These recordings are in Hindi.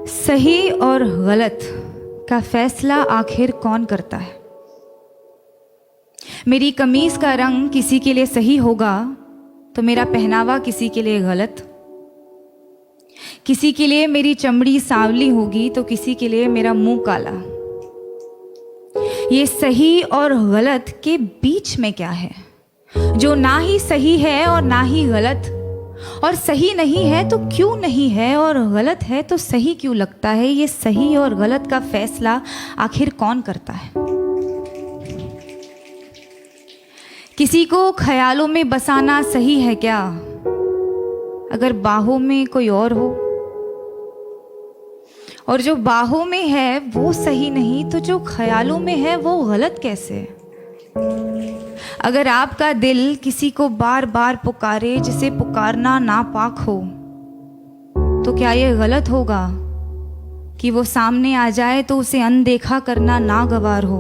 सही और गलत का फैसला आखिर कौन करता है? मेरी कमीज का रंग किसी के लिए सही होगा तो मेरा पहनावा किसी के लिए गलत, किसी के लिए मेरी चमड़ी सांवली होगी तो किसी के लिए मेरा मुंह काला। ये सही और गलत के बीच में क्या है जो ना ही सही है और ना ही गलत, और सही नहीं है तो क्यों नहीं है, और गलत है तो सही क्यों लगता है? ये सही और गलत का फैसला आखिर कौन करता है? किसी को ख्यालों में बसाना सही है क्या अगर बाहों में कोई और हो, और जो बाहों में है वो सही नहीं तो जो ख्यालों में है वो गलत कैसे? अगर आपका दिल किसी को बार बार पुकारे जिसे पुकारना नापाक हो तो क्या ये गलत होगा कि वो सामने आ जाए तो उसे अनदेखा करना नागवार हो?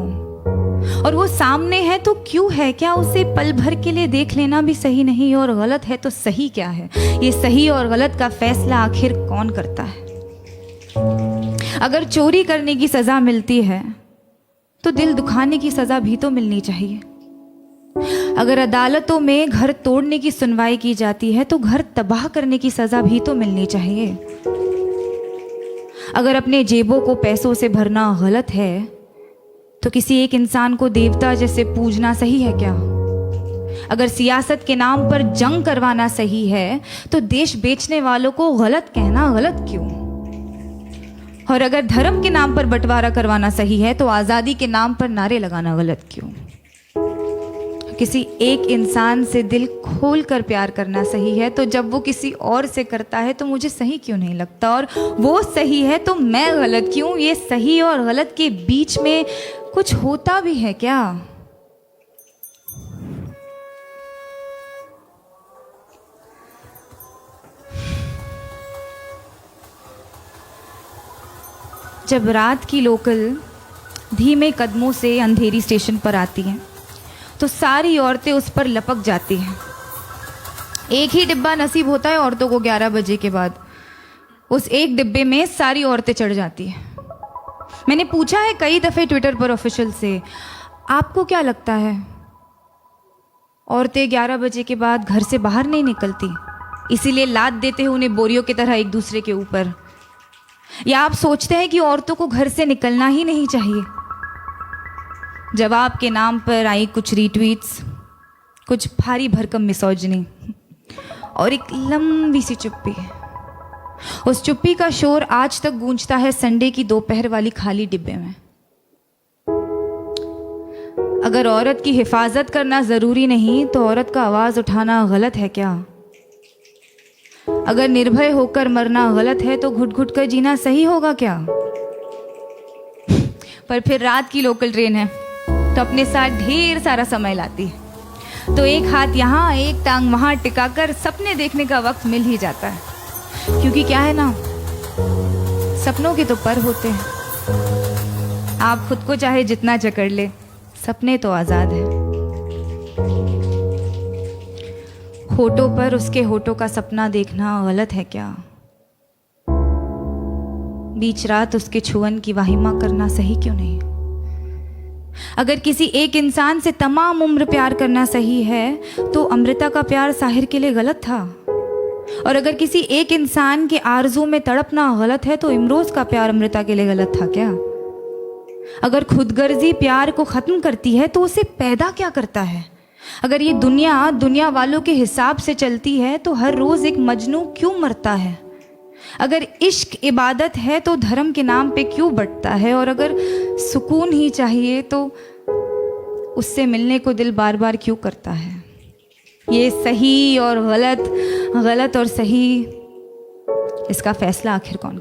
और वो सामने है तो क्यों है? क्या उसे पल भर के लिए देख लेना भी सही नहीं? और गलत है तो सही क्या है? ये सही और गलत का फैसला आखिर कौन करता है? अगर चोरी करने की सजा मिलती है तो दिल दुखाने की सजा भी तो मिलनी चाहिए। अगर अदालतों में घर तोड़ने की सुनवाई की जाती है तो घर तबाह करने की सजा भी तो मिलनी चाहिए। अगर अपने जेबों को पैसों से भरना गलत है तो किसी एक इंसान को देवता जैसे पूजना सही है क्या? अगर सियासत के नाम पर जंग करवाना सही है तो देश बेचने वालों को गलत कहना गलत क्यों? और अगर धर्म के नाम पर बंटवारा करवाना सही है तो आज़ादी के नाम पर नारे लगाना गलत क्यों? किसी एक इंसान से दिल खोल कर प्यार करना सही है तो जब वो किसी और से करता है तो मुझे सही क्यों नहीं लगता? और वो सही है तो मैं गलत क्यों? ये सही और गलत के बीच में कुछ होता भी है क्या? जब रात की लोकल धीमे कदमों से अंधेरी स्टेशन पर आती है तो सारी औरतें उस पर लपक जाती हैं। एक ही डिब्बा नसीब होता है औरतों को 11 बजे के बाद। उस एक डिब्बे में सारी औरतें चढ़ जाती हैं। मैंने पूछा है कई दफ़े ट्विटर पर ऑफिशियल से, आपको क्या लगता है औरतें 11 बजे के बाद घर से बाहर नहीं निकलती, इसीलिए लाद देते हैं उन्हें बोरियों की तरह एक दूसरे के ऊपर? या आप सोचते हैं कि औरतों को घर से निकलना ही नहीं चाहिए? जवाब के नाम पर आई कुछ रीट्वीट्स, कुछ भारी भरकम मिसोजिनी और एक लंबी सी चुप्पी। उस चुप्पी का शोर आज तक गूंजता है संडे की दोपहर वाली खाली डिब्बे में। अगर औरत की हिफाजत करना ज़रूरी नहीं तो औरत का आवाज़ उठाना गलत है क्या? अगर निर्भय होकर मरना गलत है तो घुट घुट कर जीना सही होगा क्या? पर फिर रात की लोकल ट्रेन है तो अपने साथ ढेर सारा समय लाती है, तो एक हाथ यहाँ एक टांग वहाँ टिकाकर सपने देखने का वक्त मिल ही जाता है। क्योंकि क्या है ना, सपनों के तो पर होते हैं। आप खुद को चाहे जितना जकड़ ले, सपने तो आज़ाद है। होठों पर उसके होठों का सपना देखना गलत है क्या? बीच रात उसके छुअन की वाहिमा करना सही क्यों नहीं? अगर किसी एक इंसान से तमाम उम्र प्यार करना सही है तो अमृता का प्यार साहिर के लिए गलत था। और अगर किसी एक इंसान के आरज़ू में तड़पना गलत है तो इमरोज़ का प्यार अमृता के लिए गलत था क्या? अगर खुदगर्जी प्यार को ख़त्म करती है तो उसे पैदा क्या करता है? अगर ये दुनिया वालों के हिसाब से चलती है तो हर रोज़ एक मजनू क्यों मरता है? अगर इश्क इबादत है तो धर्म के नाम पे क्यों बंटता है? और अगर सुकून ही चाहिए तो उससे मिलने को दिल बार बार क्यों करता है? ये सही और गलत, गलत और सही, इसका फैसला आखिर कौन